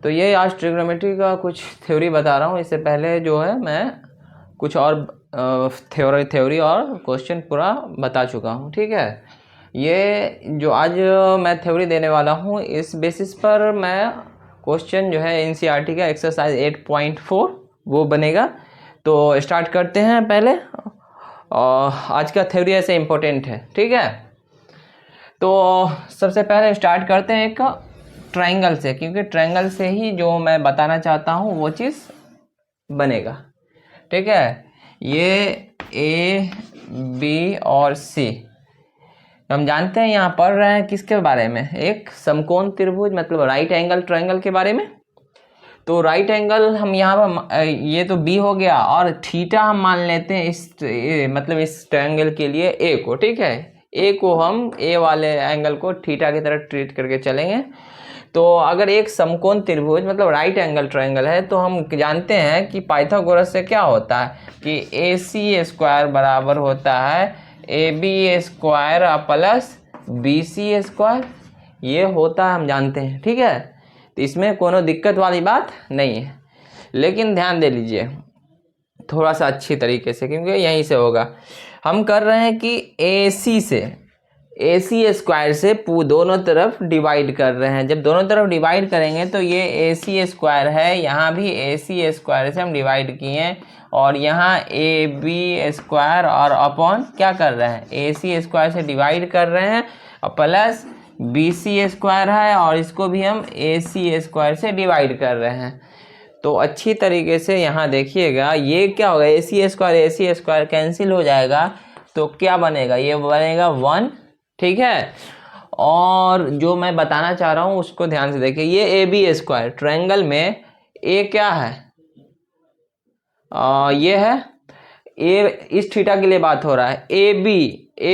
तो ये आज ट्रिग्नोमेट्री का कुछ थ्योरी बता रहा हूँ। इससे पहले जो है मैं कुछ और थ्योरी और क्वेश्चन पूरा बता चुका हूँ, ठीक है। ये जो आज मैं थ्योरी देने वाला हूँ इस बेसिस पर मैं क्वेश्चन जो है एनसीईआरटी का एक्सरसाइज 8.4 वो बनेगा। तो स्टार्ट करते हैं पहले। आज का थ्योरी ऐसे इम्पोर्टेंट है, ठीक है। तो सबसे पहले स्टार्ट करते हैं एक ट्रायंगल से, क्योंकि ट्रायंगल से ही जो मैं बताना चाहता हूँ वो चीज़ बनेगा, ठीक है। ये ए बी और सी हम जानते हैं, यहाँ पढ़ रहे हैं किसके बारे में, एक समकोण त्रिभुज मतलब राइट एंगल ट्रायंगल के बारे में। तो राइट एंगल हम यहाँ पर ये तो बी हो गया और थीटा हम मान लेते हैं मतलब इस ट्रायंगल के लिए ए को, ठीक है। ए को हम ए वाले एंगल को थीटा की तरह ट्रीट करके चलेंगे। तो अगर एक समकोण त्रिभुज मतलब राइट एंगल ट्रायंगल है तो हम जानते हैं कि पाइथागोरस से क्या होता है कि ए सी स्क्वायर बराबर होता है A B square plus B C square, ये होता है, हम जानते हैं, ठीक है। तो इसमें कोनो दिक्कत वाली बात नहीं है, लेकिन ध्यान दे लीजिए थोड़ा सा अच्छी तरीके से, क्योंकि यहीं से होगा। हम कर रहे हैं कि ए सी स्क्वायर से दोनों तरफ डिवाइड कर रहे हैं। जब दोनों तरफ डिवाइड करेंगे तो ये ए सी स्क्वायर है, यहाँ भी ए सी स्क्वायर से हम डिवाइड किए और यहाँ ए बी स्क्वायर और अपॉन क्या कर रहे हैं ए सी स्क्वायर से डिवाइड कर रहे हैं और प्लस बी सी स्क्वायर है और इसको भी हम ए सी स्क्वायर से डिवाइड कर रहे हैं। तो अच्छी तरीके से यहाँ देखिएगा, ये क्या होगा ए सी स्क्वायर कैंसिल हो जाएगा तो क्या बनेगा, ये बनेगा 1, ठीक है। और जो मैं बताना चाह रहा हूँ उसको ध्यान से देखिए, ये ए बी स्क्वायर ट्रायंगल में ए क्या है, ये है ए, इस थीटा के लिए बात हो रहा है। ए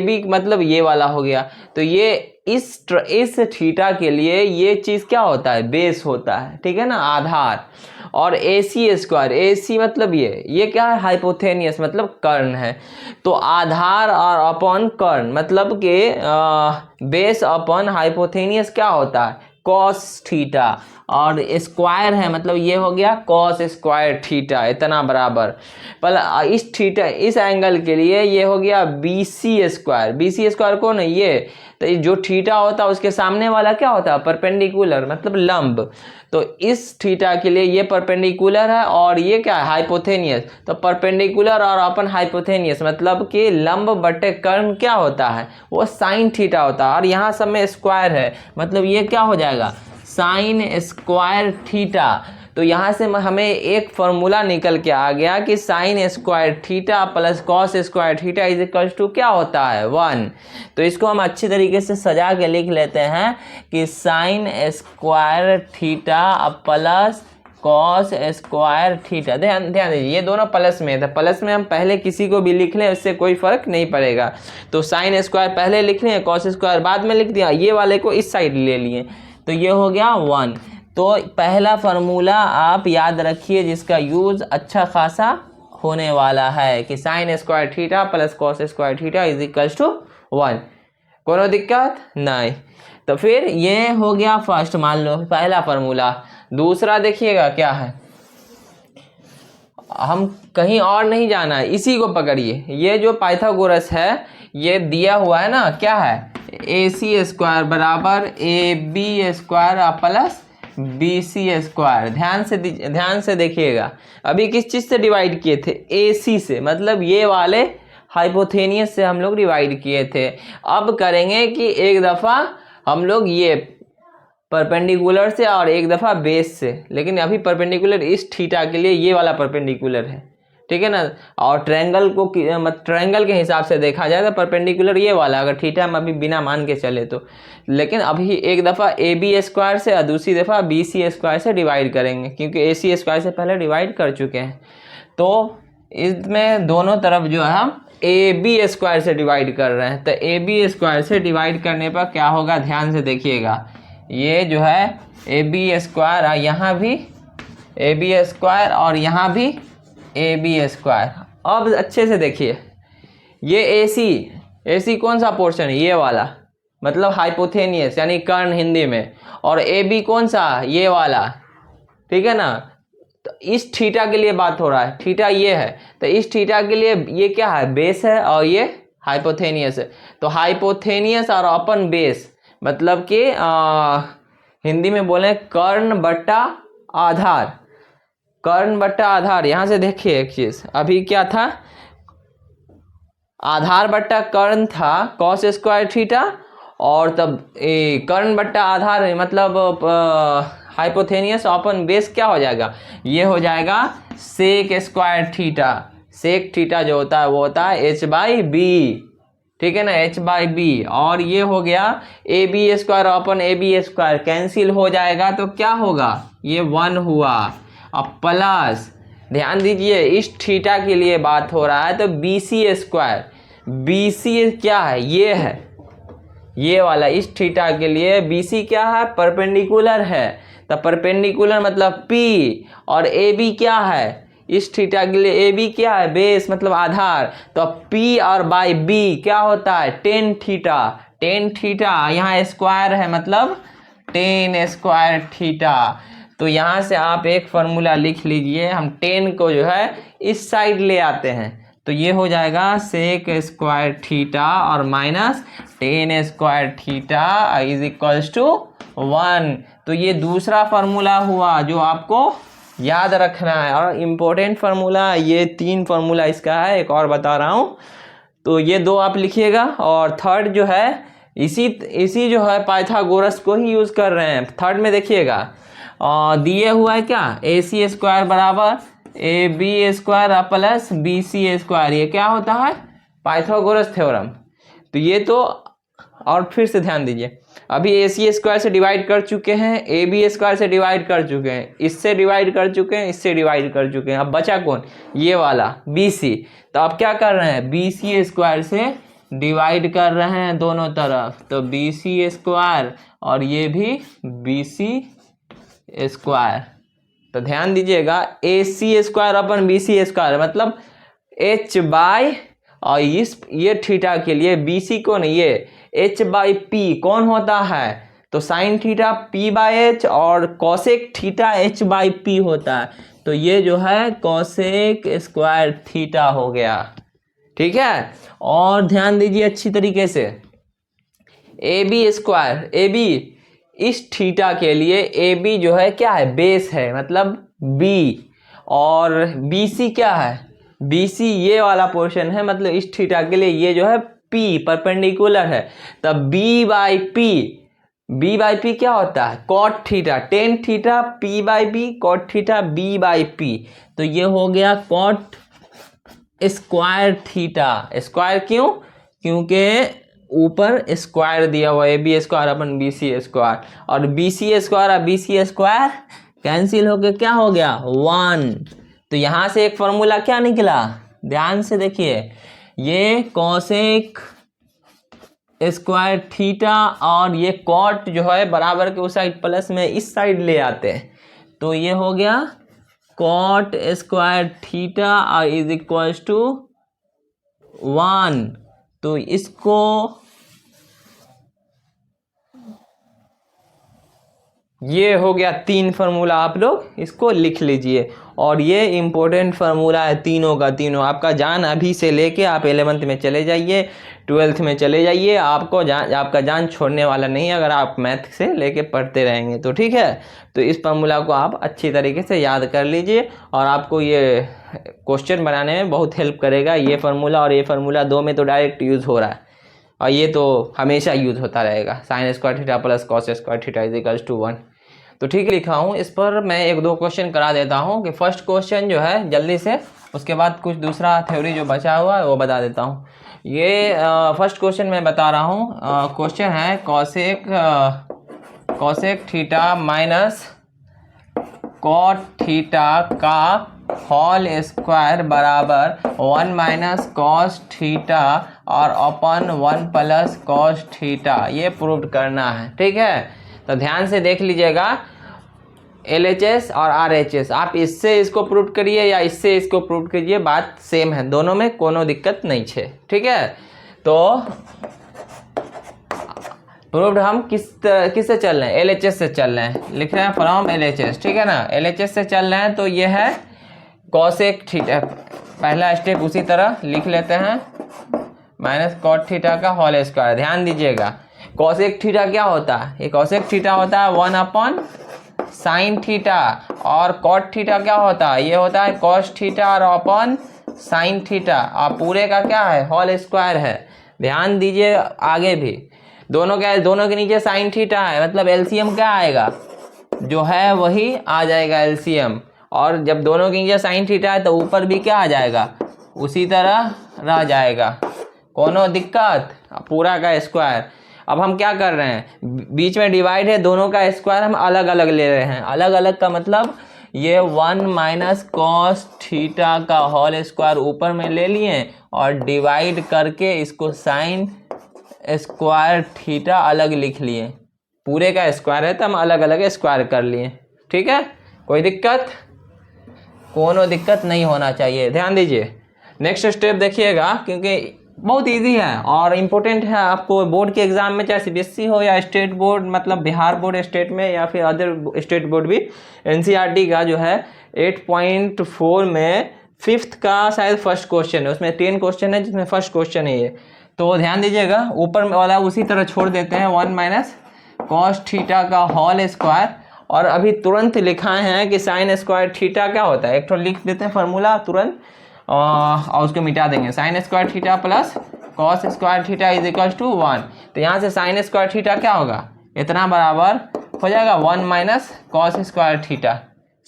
बी मतलब ये वाला हो गया। तो ये इस थीटा के लिए ये चीज़ क्या होता है, बेस होता है, ठीक है ना, आधार। और ए सी स्क्वायर, ए सी मतलब ये क्या है, हाइपोथेनियस मतलब कर्ण है। तो आधार और अपॉन कर्ण मतलब कि बेस अपॉन हाइपोथेनियस क्या होता है, कॉस थीटा। और स्क्वायर है मतलब ये हो गया कॉस स्क्वायर थीटा, इतना बराबर। पर इस थीटा इस एंगल के लिए ये हो गया बी सी स्क्वायर कौन है, ये। तो जो थीटा होता है उसके सामने वाला क्या होता है, परपेंडिकुलर मतलब लंब। तो इस थीटा के लिए ये परपेंडिकुलर है और ये क्या है, हाइपोथेनियस। तो परपेंडिकुलर और अपन हाइपोथेनियस मतलब कि लंब बटे कर्ण क्या होता है, वो साइन थीटा होता है। और यहाँ सब में स्क्वायर है मतलब ये क्या हो जाएगा, साइन स्क्वायर थीटा। तो यहाँ से हमें एक फॉर्मूला निकल के आ गया कि sine square theta plus cos square theta is equal to क्या होता है, 1। तो इसको हम अच्छी तरीके से सजा के लिख लेते हैं कि sine square theta plus cos square theta. ध्यान दीजिए ये दोनों प्लस में है, तो प्लस में हम पहले किसी को भी लिख लें उससे कोई फर्क नहीं पड़ेगा। तो साइन स्क्वायर पहले लिख लें, कॉस स्क्वायर बाद में लिख दिया, ये वाले को इस साइड ले लिए, तो ये हो गया 1। तो पहला फार्मूला आप याद रखिए जिसका यूज अच्छा खासा होने वाला है कि sine square theta plus cos square theta is equal to 1। कोनो दिक्कत नहीं। तो फिर ये हो गया फर्स्ट, मान लो पहला फार्मूला। दूसरा देखिएगा क्या है, हम कहीं और नहीं जाना है, इसी को पकड़िए। ये जो पाइथागोरस है ये दिया हुआ है ना, क्या है, ए सी स्क्वायर बराबर A B square plus B C square. ध्यान से देखिएगा, अभी किस चीज़ से डिवाइड किए थे, ए सी से, मतलब ये वाले हाइपोथेनियस से हम लोग डिवाइड किए थे। अब करेंगे कि एक दफ़ा हम लोग ये परपेंडिकुलर से और एक दफ़ा बेस से, लेकिन अभी परपेंडिकुलर इस थीटा के लिए ये वाला परपेंडिकुलर है, ठीक है ना। और ट्रायंगल को ट्रायंगल के हिसाब से देखा जाए तो परपेंडिकुलर ये वाला, अगर थीटा हम अभी बिना मान के चले तो। लेकिन अभी एक दफ़ा ए बी स्क्वायर से और दूसरी दफ़ा बी सी स्क्वायर से डिवाइड करेंगे, क्योंकि ए सी स्क्वायर से पहले डिवाइड कर चुके हैं। तो इसमें दोनों तरफ जो है हम ए बी स्क्वायर से डिवाइड कर रहे हैं। तो ए बी स्क्वायर से डिवाइड करने पर क्या होगा, ध्यान से देखिएगा, ये जो है ए बी स्क्वायर, यहाँ भी ए बी स्क्वायर और यहाँ भी ए बी स्क्वायर। अब अच्छे से देखिए, ये ए सी कौन सा पोर्शन है, ये वाला मतलब हाइपोथेनियस यानी कर्ण हिंदी में। और ए बी कौन सा, ये वाला ठीक है ना। तो इस थीटा के लिए बात हो रहा है, थीटा ये है, तो इस थीटा के लिए ये क्या है, बेस है और ये हाइपोथेनियस है। तो हाइपोथेनियस और अपन बेस मतलब कि हिंदी में बोले कर्ण बट्टा आधार, कर्ण बट्टा आधार। यहां से देखिए एक चीज, अभी क्या था, आधार बट्टा कर्ण था कॉस स्क्वायर थीटा, और तब कर्ण बट्टा आधार मतलब हाइपोथेनियस अपन बेस क्या हो जाएगा, ये हो जाएगा sec square theta. Sec theta जो होता है वो होता है h/b, ठीक है ना, h/b। और ये हो गया A B square upon A B square cancel हो जाएगा, तो क्या होगा, ये 1 हुआ। अब प्लस ध्यान दीजिए इस थीटा के लिए बात हो रहा है, तो B C square, B C क्या है, ये है, ये वाला इस थीटा के लिए बी सी क्या है, परपेंडिकुलर है। तो परपेंडिकुलर मतलब P, और ए बी क्या है, इस थीटा के लिए ए बी क्या है, बेस मतलब आधार। तो P और बाई B क्या होता है, टेन थीटा। टेन थीटा यहाँ स्क्वायर है मतलब टेन स्क्वायर थीटा। तो यहाँ से आप एक फॉर्मूला लिख लीजिए, हम टेन को जो है इस साइड ले आते हैं, तो ये हो जाएगा सेक स्क्वायर थीटा और minus tan square theta is equals to 1। तो ये दूसरा फार्मूला हुआ जो आपको याद रखना है, और इम्पोर्टेंट फार्मूला ये 3 फार्मूला इसका है, एक और बता रहा हूँ। तो ये 2 आप लिखिएगा, और थर्ड जो है इसी जो है पाइथागोरस को ही यूज़ कर रहे हैं। थर्ड में देखिएगा दिए हुआ है क्या, ए सी स्क्वायर बराबर A B square plus B C square, ये क्या होता है, पाइथागोरस थ्योरम। तो ये तो, और फिर से ध्यान दीजिए, अभी ए सी स्क्वायर से डिवाइड कर चुके हैं, ए बी स्क्वायर से डिवाइड कर चुके हैं, इससे डिवाइड कर चुके हैं, इससे डिवाइड कर चुके हैं, अब बचा कौन, ये वाला बी सी। तो अब क्या कर रहे हैं, बी सी स्क्वायर से डिवाइड कर रहे हैं दोनों तरफ, तो बी सी स्क्वायर और ये भी बी सी स्क्वायर। तो ध्यान दीजिएगा A C square upon B C square मतलब h/, और ये थीटा के लिए बी सी को नहीं, ये h/p कौन होता है, तो साइन थीटा p/h और कॉसेक थीटा h/p होता है। तो ये जो है कॉसेक स्क्वायर थीटा हो गया, ठीक है। और ध्यान दीजिए अच्छी तरीके से, A B square, A B इस थीटा के लिए ए बी जो है क्या है, बेस है मतलब b, और बी सी क्या है, बी सी ये वाला पोर्शन है मतलब इस थीटा के लिए ये जो है p परपेंडिकुलर है। तब b/p क्या होता है, cot theta, tan theta p/b cot theta b/p। तो ये हो गया कॉट स्क्वायर थीटा। स्क्वायर क्यों, क्योंकि ऊपर स्क्वायर दिया हुआ है, A B square upon B C square, और बी सी स्क्वायर और बी सी स्क्वायर कैंसिल होके क्या हो गया, 1। तो यहाँ से एक फॉर्मूला क्या निकला, ध्यान से देखिए, ये कॉसेक स्क्वायर थीटा और ये कॉट जो है बराबर के उस साइड प्लस में इस साइड ले आते हैं, तो ये हो गया cot square theta is equals to 1। तो इसको ये हो गया 3 फार्मूला, आप लोग इसको लिख लीजिए, और ये इम्पोर्टेंट फार्मूला है तीनों का तीनों। आपका जान अभी से लेके आप 11th में चले जाइए, 12th में चले जाइए, आपका जान छोड़ने वाला नहीं अगर आप मैथ से लेके पढ़ते रहेंगे तो, ठीक है। तो इस फार्मूला को आप अच्छी तरीके से याद कर लीजिए, और आपको ये क्वेश्चन बनाने में बहुत हेल्प करेगा ये फार्मूला, और ये फार्मूला 2 में तो डायरेक्ट यूज़ हो रहा है, और ये तो हमेशा यूज़ होता रहेगा, sine square theta plus cos square theta is equals to 1। तो ठीक है, लिखा हूँ, इस पर मैं 1-2 क्वेश्चन करा देता हूँ कि फर्स्ट क्वेश्चन जो है जल्दी से, उसके बाद कुछ दूसरा थ्योरी जो बचा हुआ है वो बता देता हूँ। ये फर्स्ट क्वेश्चन मैं बता रहा हूँ, क्वेश्चन है cosec theta minus cot theta का होल स्क्वायर बराबर 1 माइनस कॉस थीटा और अपन 1 प्लस कॉस थीटा, ये प्रूव करना है, ठीक है। तो ध्यान से देख लीजिएगा, LHS और RHS आप इससे इसको प्रूव करिए या इससे इसको प्रूव कीजिए, बात सेम है, दोनों में कोनो दिक्कत नहीं है, ठीक है। तो प्रूव्ड हम किससे चल रहे हैं, LHS से चल रहे हैं, लिख रहे हैं फ्रॉम LHS, ठीक है ना। LHS से चल रहे हैं तो ये है कॉसेक थीटा, पहला स्टेप उसी तरह लिख लेते हैं, माइनस कॉट थीटा का होल स्क्वायर। ध्यान दीजिएगा कॉसेक थीटा क्या होता है, ये कॉसेक थीटा होता है 1 अपॉन साइन थीटा, और कॉट थीटा क्या होता है, ये होता है कॉस थीटा और अपॉन साइन थीटा, और पूरे का क्या है होल स्क्वायर है। ध्यान दीजिए आगे भी दोनों के नीचे साइन थीटा है, मतलब एलसीएम क्या आएगा, जो है वही आ जाएगा एलसीएम, और जब दोनों के नीचे साइन थीटा है तो ऊपर भी क्या आ जाएगा, उसी तरह रह जाएगा, कोनो दिक्कत, पूरा का स्क्वायर। अब हम क्या कर रहे हैं, बीच में डिवाइड है, दोनों का स्क्वायर हम अलग अलग ले रहे हैं, अलग अलग का मतलब ये 1 माइनस कॉस थीटा का होल स्क्वायर ऊपर में ले लिए और डिवाइड करके इसको साइन स्क्वायर थीटा अलग लिख लिए, पूरे का स्क्वायर है तो हम अलग अलग स्क्वायर कर लिए, ठीक है, कोई दिक्कत, कोनो दिक्कत नहीं होना चाहिए। ध्यान दीजिए नेक्स्ट स्टेप देखिएगा, क्योंकि बहुत इजी है और इम्पोर्टेंट है आपको बोर्ड के एग्जाम में, चाहे सीबीएसई हो या स्टेट बोर्ड, मतलब बिहार बोर्ड स्टेट में या फिर अदर स्टेट बोर्ड भी। एनसीईआरटी का जो है 8.4 में 5th का शायद फर्स्ट क्वेश्चन है, उसमें 10 क्वेश्चन है जिसमें फर्स्ट क्वेश्चन है ये, तो ध्यान दीजिएगा ऊपर वाला उसी तरह छोड़ देते हैं 1 माइनस कॉस थीटा का होल स्क्वायर, और अभी तुरंत लिखाए हैं कि साइन स्क्वायर थीटा क्या होता है, एक तो लिख देते हैं फार्मूला तुरंत और उसको मिटा देंगे, sine square theta plus cos square theta is equal to 1। तो यहाँ से साइन स्क्वायर थीटा क्या होगा, इतना बराबर हो जाएगा 1 minus cos square theta,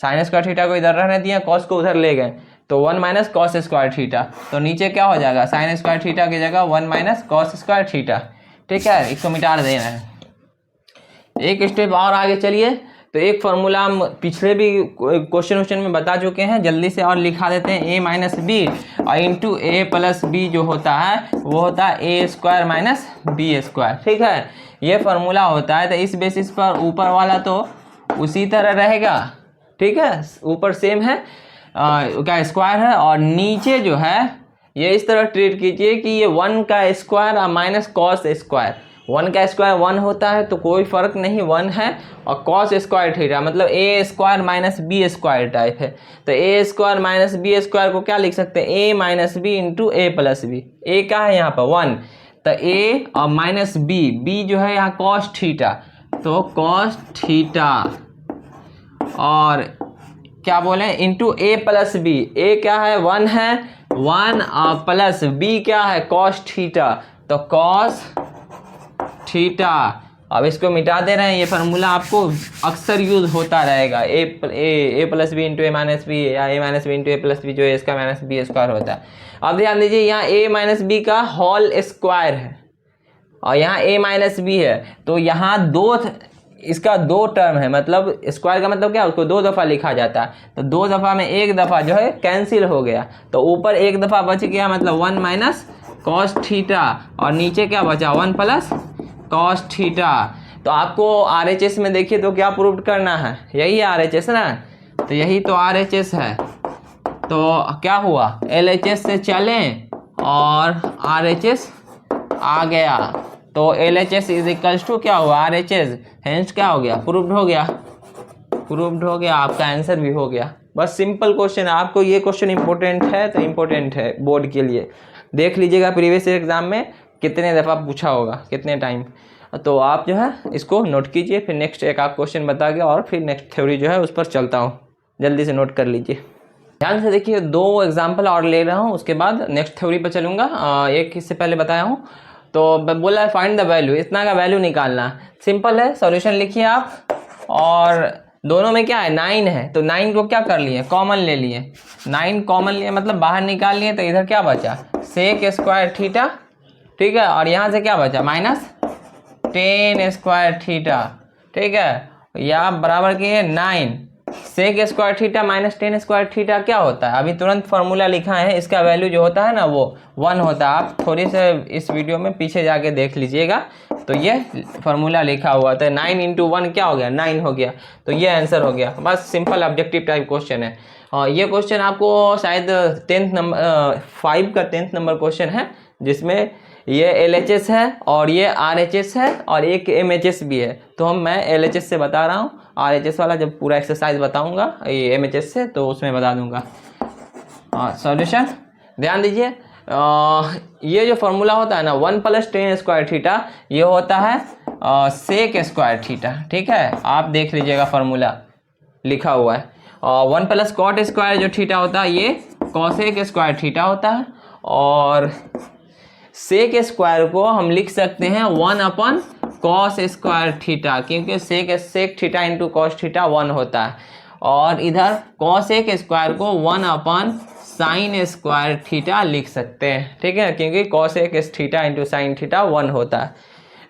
sign square theta को इधर रहने दिया, कॉस को उधर ले गए तो 1 माइनस कॉस स्क्वायर थीटा, तो नीचे क्या हो जाएगा साइन स्क्वायर थीटा की जगह 1 माइनस कॉस स्क्वायर थीटा, ठीक है, इसको मिटा देना है। एक स्टेप और आगे चलिए, तो एक फार्मूला हम पिछले भी क्वेश्चन में बता चुके हैं, जल्दी से और लिखा देते हैं, a माइनस बी और इंटू ए प्लस बी जो होता है वो होता है ए स्क्वायर माइनस बी स्क्वायर, ठीक है, ये फार्मूला होता है। तो इस बेसिस पर ऊपर वाला तो उसी तरह रहेगा, ठीक है, ऊपर सेम है का स्क्वायर है, और नीचे जो है ये इस तरह ट्रीट कीजिए कि ये 1 का स्क्वायर और माइनस कॉस स्क्वायर, 1 का स्क्वायर 1 होता है तो कोई फर्क नहीं 1 है, और कॉस स्क्वायर थीटा मतलब a square minus b square type है, तो a square minus b square को क्या लिख सकते हैं, a minus b into a plus b, a क्या है यहाँ पर 1, तो ए और माइनस बी, बी जो है यहाँ कॉस थीटा, तो कॉस थीटा और क्या बोले into a plus b, a क्या है 1 है, 1 और प्लस बी क्या है कॉस थीटा, तो कॉस थीटा। अब इसको मिटा दे रहे हैं, ये फार्मूला आपको अक्सर यूज होता रहेगा, ए प्लस बी इंटू ए माइनस बी या ए minus b into a plus B, जो ए इसका माइनस बी स्क्वायर होता है। अब ध्यान दीजिए यहाँ ए माइनस बी का होल स्क्वायर है और यहाँ ए माइनस बी है, तो यहाँ इसका 2 टर्म है, मतलब स्क्वायर का मतलब क्या है, उसको 2 दफ़ा लिखा जाता है, तो 2 दफ़ा में 1 दफ़ा जो है कैंसिल हो गया, तो ऊपर 1 दफ़ा बच गया, मतलब 1 माइनस कॉस थीटा, और नीचे क्या बचा 1 प्लस कॉस थीटा। तो आपको RHS में देखिए तो क्या प्रूव करना है, यही RHS ना, तो यही तो RHS है, तो क्या हुआ LHS से चलें और RHS आ गया, तो LHS इज इक्वल्स टू क्या हुआ RHS, हेंस क्या हो गया प्रूव्ड हो गया, प्रूव्ड हो गया, आपका आंसर भी हो गया। बस सिंपल क्वेश्चन है, आपको ये क्वेश्चन इंपॉर्टेंट है तो इम्पोर्टेंट है बोर्ड के लिए, देख लीजिएगा प्रीवियस एग्जाम में कितने दफ़ा पूछा होगा, कितने टाइम, तो आप जो है इसको नोट कीजिए, फिर नेक्स्ट एक आध क्वेश्चन बता के और फिर नेक्स्ट थ्योरी जो है उस पर चलता हूँ, जल्दी से नोट कर लीजिए। ध्यान से देखिए 2 एग्जाम्पल और ले रहा हूँ, उसके बाद नेक्स्ट थ्योरी पर चलूँगा। एक इससे पहले बताया हूँ, तो बोला है फाइंड द वैल्यू, इतना का वैल्यू निकालना, सिंपल है, सॉल्यूशन लिखिए आप, और दोनों में क्या है 9 है, तो 9 को क्या कर लिए कॉमन ले लिए, 9 कॉमन लिए मतलब बाहर निकाल लिए, तो इधर क्या बचा सेक स्क्वायर थीटा, ठीक है, और यहाँ से क्या बचा माइनस टेन स्क्वायर थीटा, ठीक है, या बराबर की है 9 sec square theta minus tan square theta क्या होता है, अभी तुरंत फार्मूला लिखा है, इसका वैल्यू जो होता है ना वो 1 होता है, आप थोड़ी से इस वीडियो में पीछे जाके देख लीजिएगा, तो ये फार्मूला लिखा हुआ था, 9 इंटू 1 क्या हो गया 9 हो गया, तो ये आंसर हो गया। बस सिंपल ऑब्जेक्टिव टाइप क्वेश्चन है, और ये क्वेश्चन आपको शायद 5 का 10th नंबर क्वेश्चन है, जिसमें ये LHS है और ये RHS है और एक MHS भी है। तो मैं LHS से बता रहा हूँ, RHS वाला जब पूरा एक्सरसाइज बताऊंगा ये MHS से तो उसमें बता दूंगा। सॉल्यूशन ध्यान दीजिए, ये जो फॉर्मूला होता है ना 1 + tan स्क्वायर थीटा, ये होता है सेक स्क्वायर थीटा। ठीक है, आप देख लीजिएगा फॉर्मूला लिखा हुआ है। 1 + cot स्क्वायर जो थीटा होता है ये कॉसेक स्क्वायर थीटा होता है, और सेक स्क्वायर को हम लिख सकते हैं 1 cos स्क्वायर थीटा, क्योंकि sec theta into cos theta 1 होता है। और इधर कॉसेक स्क्वायर को 1 साइन स्क्वायर थीटा लिख सकते हैं। ठीक है, क्योंकि cosec theta into sine theta 1 होता है।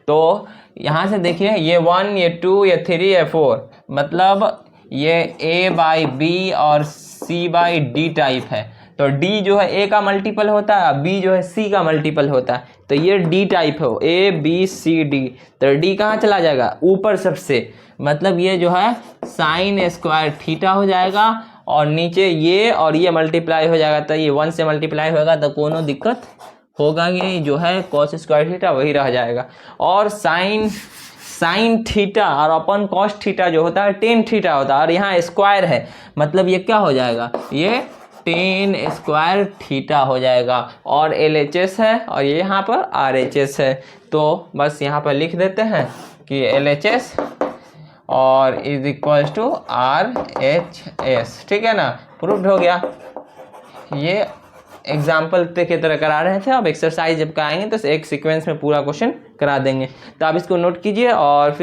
तो यहाँ से देखिए ये 1, ये 2, ये 3, ये 4, मतलब ये A/B और C/D टाइप है। तो D जो है A का मल्टीपल होता है, B जो है C का मल्टीपल होता है। तो ये D टाइप हो, ABCD। तो D कहाँ चला जाएगा? ऊपर सबसे, मतलब ये जो है साइन स्क्वायर थीटा हो जाएगा, और नीचे ये और ये मल्टीप्लाई हो जाएगा। तो ये 1 से मल्टीप्लाई होगा तो कोनो दिक्कत होगा कि जो है कॉस स्क्वायर थीटा वही रह जाएगा। और साइन थीटा और अपन कॉस थीटा जो होता है टेन थीटा होता है, और यहाँ स्क्वायर है, मतलब ये क्या हो जाएगा? ये टेन स्क्वायर थीटा हो जाएगा। और LHS है और ये यहाँ पर RHS है। तो बस यहाँ पर लिख देते हैं कि LHS और इज इक्वल टू RHS। ठीक है ना, प्रूव्ड हो गया। ये एग्जाम्पल की तरह करा रहे थे, अब एक्सरसाइज जब कराएंगे तो एक सीक्वेंस में पूरा क्वेश्चन करा देंगे। तो आप इसको नोट कीजिए और फिर